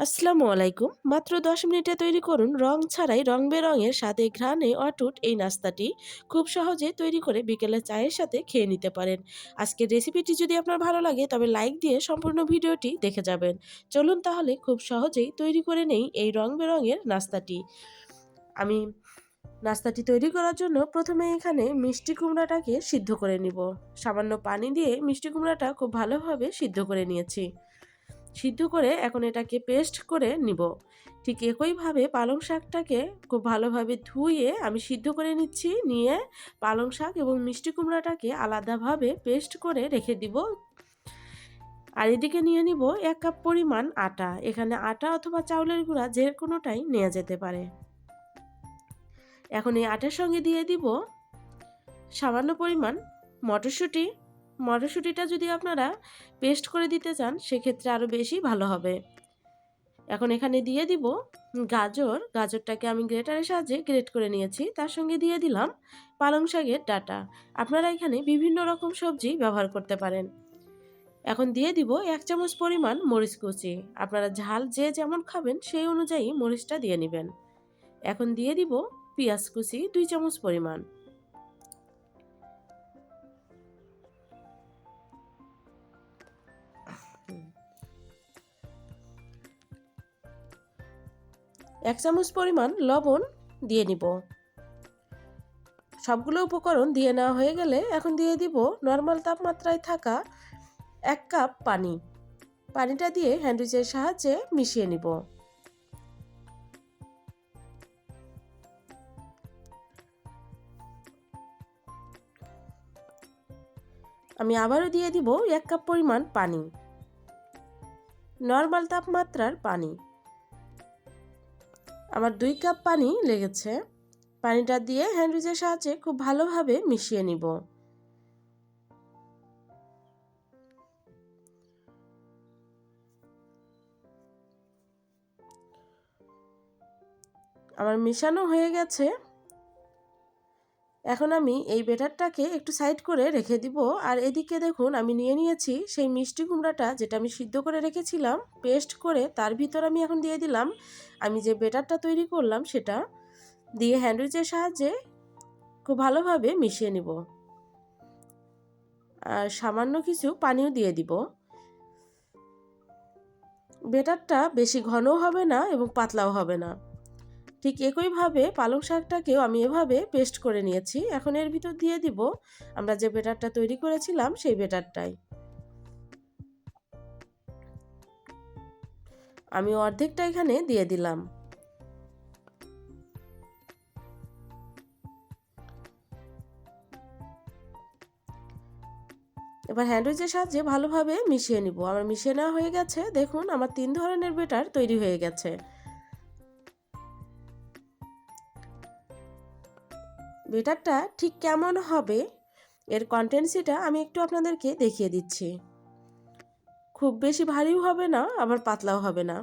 আসসালামু আলাইকুম। মাত্র ১০ মিনিটে তৈরি করুন রং ছাড়াই রং বেরঙের স্বাদে ঘ্রাণে অটুট এই নাস্তাটি। খুব সহজে তৈরি করে বিকেলে চায়ের সাথে খেয়ে নিতে পারেন। আজকের রেসিপিটি যদি আপনার ভালো লাগে তবে লাইক দিয়ে সম্পূর্ণ ভিডিওটি দেখে যাবেন। চলুন তাহলে খুব সহজেই তৈরি করে নেই এই রং বেরঙের নাস্তাটি। আমি নাস্তাটি তৈরি করার জন্য প্রথমে এখানে মিষ্টি কুমড়াটাকে সিদ্ধ করে নিব। সামান্য পানি দিয়ে মিষ্টি কুমড়াটা খুব ভালোভাবে সিদ্ধ করে নিয়েছি। সিদ্ধ করে এখন এটাকে পেস্ট করে নিব। ঠিক একইভাবে পালং শাকটাকে খুব ভালোভাবে ধুয়ে আমি সিদ্ধ করে নিচ্ছি। নিয়ে পালং শাক এবং মিষ্টি কুমড়াটাকে আলাদাভাবে পেস্ট করে রেখে দিব। আর এদিকে নিয়ে নিব ১ কাপ পরিমাণ আটা। এখানে আটা অথবা চাউলের গুঁড়া যে কোনোটাই নেওয়া যেতে পারে। এখন এই আটার সঙ্গে দিয়ে দিব সামান্য পরিমাণ মটরশুঁটি। মটরশুঁটিটা যদি আপনারা পেস্ট করে দিতে চান সেক্ষেত্রে আরও বেশি ভালো হবে। এখন এখানে দিয়ে দিব গাজরটাকে আমি গ্রেটারের সাহায্যে গ্রেট করে নিয়েছি। তার সঙ্গে দিয়ে দিলাম পালং শাকের ডাঁটা। আপনারা এখানে বিভিন্ন রকম সবজি ব্যবহার করতে পারেন। এখন দিয়ে দিব ১ চামচ পরিমাণ মরিচ কুচি। আপনারা ঝাল যে যেমন খাবেন সেই অনুযায়ী মরিচটা দিয়ে নেবেন। এখন দিয়ে দিব পেঁয়াজ কুচি ২ চামচ পরিমাণ। ১ চামচ পরিমাণ লবণ দিয়ে নিব। সবগুলো উপকরণ দিয়ে নেওয়া হয়ে গেলে এখন দিয়ে দিব নরমাল তাপমাত্রায় থাকা ১ কাপ পানি। পানিটা দিয়ে হ্যান্ড উইচের সাহায্যে মিশিয়ে নিব। আমি আবারও দিয়ে দিব ১ কাপ পরিমাণ পানি, নরমাল তাপমাত্রার পানি। আমার ২ কাপ পানি লেগেছে। পানিটা দিয়ে হ্যান্ড উইচের সাহায্যে খুব ভালোভাবে মিশিয়ে নিব। আমার মেশানো হয়ে গেছে। এখন আমি এই ব্যাটারটাকে একটু সাইড করে রেখে দিব। আর এদিকে দেখুন আমি নিয়ে নিয়েছি সেই মিষ্টি কুমড়াটা যেটা আমি সিদ্ধ করে রেখেছিলাম পেস্ট করে। তার ভিতর আমি এখন দিয়ে দিলাম আমি যে ব্যাটারটা তৈরি করলাম সেটা। দিয়ে হ্যান্ড উইচের সাহায্যে খুব ভালোভাবে মিশিয়ে নিব। আর সামান্য কিছু পানিও দিয়ে দিব। ব্যাটারটা বেশি ঘনও হবে না এবং পাতলাও হবে না। ঠিক একইভাবে পালং শাকটাকেও আমি এভাবে পেস্ট করে নিয়েছি। এখন এর ভিতর দিয়ে দিব আমরা যে ব্যাটারটা তৈরি করেছিলাম সেই ব্যাটারটাই। আমি অর্ধেকটা এখানে দিয়ে দিলাম। এবার হ্যান্ড উইচের সাহায্যে ভালোভাবে মিশিয়ে নিব। আমার মিশিয়ে নেওয়া হয়ে গেছে। দেখুন আমার ৩ ধরনের ব্যাটার তৈরি হয়ে গেছে। ব্যাটারটা ঠিক কেমন হবে এর কনসিস্টেন্সিটা আমি একটু আপনাদেরকে দেখিয়ে দিচ্ছি। খুব বেশি ভারীও হবে না আবার পাতলাও হবে না।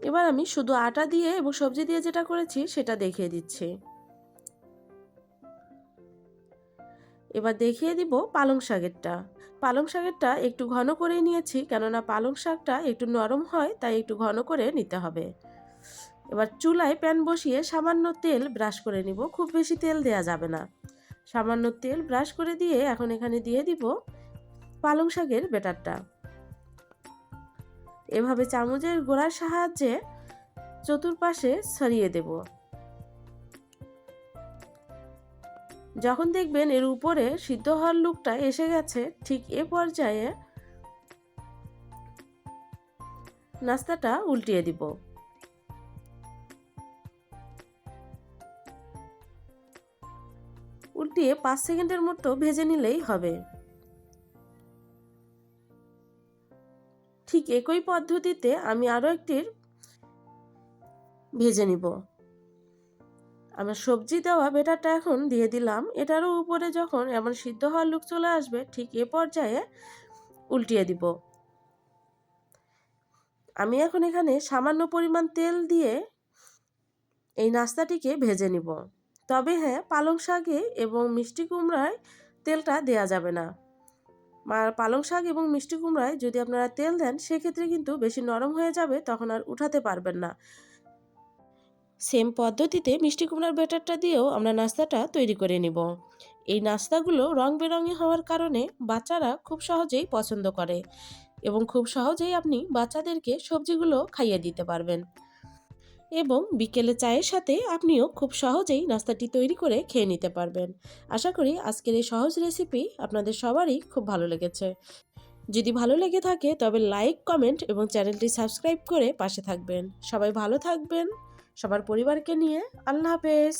এবার আমি শুধু আটা দিয়ে এবং সবজি দিয়ে যেটা করেছি সেটা দেখিয়ে দিচ্ছি। এবার দেখিয়ে দিব পালং শাকেরটা। পালং শাকেরটা একটু ঘন করে নিয়েছি, কেননা পালং শাকটা একটু নরম হয় তাই একটু ঘন করে নিতে হবে। এবার চুলায় প্যান বসিয়ে সামান্য তেল ব্রাশ করে নিব। খুব বেশি তেল দেয়া যাবে না। সামান্য তেল ব্রাশ করে দিয়ে এখন এখানে দিয়ে দিব পালং শাকের ব্যাটারটা। এভাবে চামচের গোড়ার সাহায্যে চতুর্পাশে ছড়িয়ে দেব। যখন দেখবেন এর উপরে সিদ্ধ হওয়ার লুকটা এসে গেছে, ঠিক এ পর্যায়ে নাস্তাটা উল্টিয়ে দিব। উল্টিয়ে ৫ সেকেন্ডের মতো ভেজে নিলেই হবে। ঠিক একই পদ্ধতিতে আমি আরও একটি ভেজে নিব। আমার সবজি দেওয়া ব্যাটারটা এখন দিয়ে দিলাম। এটারও উপরে যখন এমন সিদ্ধ হওয়ার লুক চলে আসবে ঠিক এ পর্যায়ে উল্টিয়ে দিব। আমি এখন এখানে সামান্য পরিমাণ তেল দিয়ে এই নাস্তাটিকে ভেজে নিব। তবে হ্যাঁ, পালং শাকে এবং মিষ্টি কুমড়ায় তেলটা দেয়া যাবে না। পালং শাক এবং মিষ্টি কুমড়ায় যদি আপনারা তেল দেন সেক্ষেত্রে কিন্তু বেশি নরম হয়ে যাবে, তখন আর উঠাতে পারবেন না। সেম পদ্ধতিতে মিষ্টি কুমড়ার ব্যাটারটা দিয়েও আমরা নাস্তাটা তৈরি করে নিব। এই নাস্তাগুলো রং বেরঙে হওয়ার কারণে বাচ্চারা খুব সহজেই পছন্দ করে এবং খুব সহজেই আপনি বাচ্চাদেরকে সবজিগুলো খাইয়ে দিতে পারবেন এবং বিকেলে চায়ের সাথে আপনিও খুব সহজেই নাস্তাটি তৈরি করে খেয়ে নিতে পারবেন। আশা করি আজকের এই সহজ রেসিপি আপনাদের সবারই খুব ভালো লেগেছে। যদি ভালো লেগে থাকে তবে লাইক, কমেন্ট এবং চ্যানেলটি সাবস্ক্রাইব করে পাশে থাকবেন। সবাই ভালো থাকবেন, সবার পরিবারকে নিয়ে। আল্লাহ হাফেজ।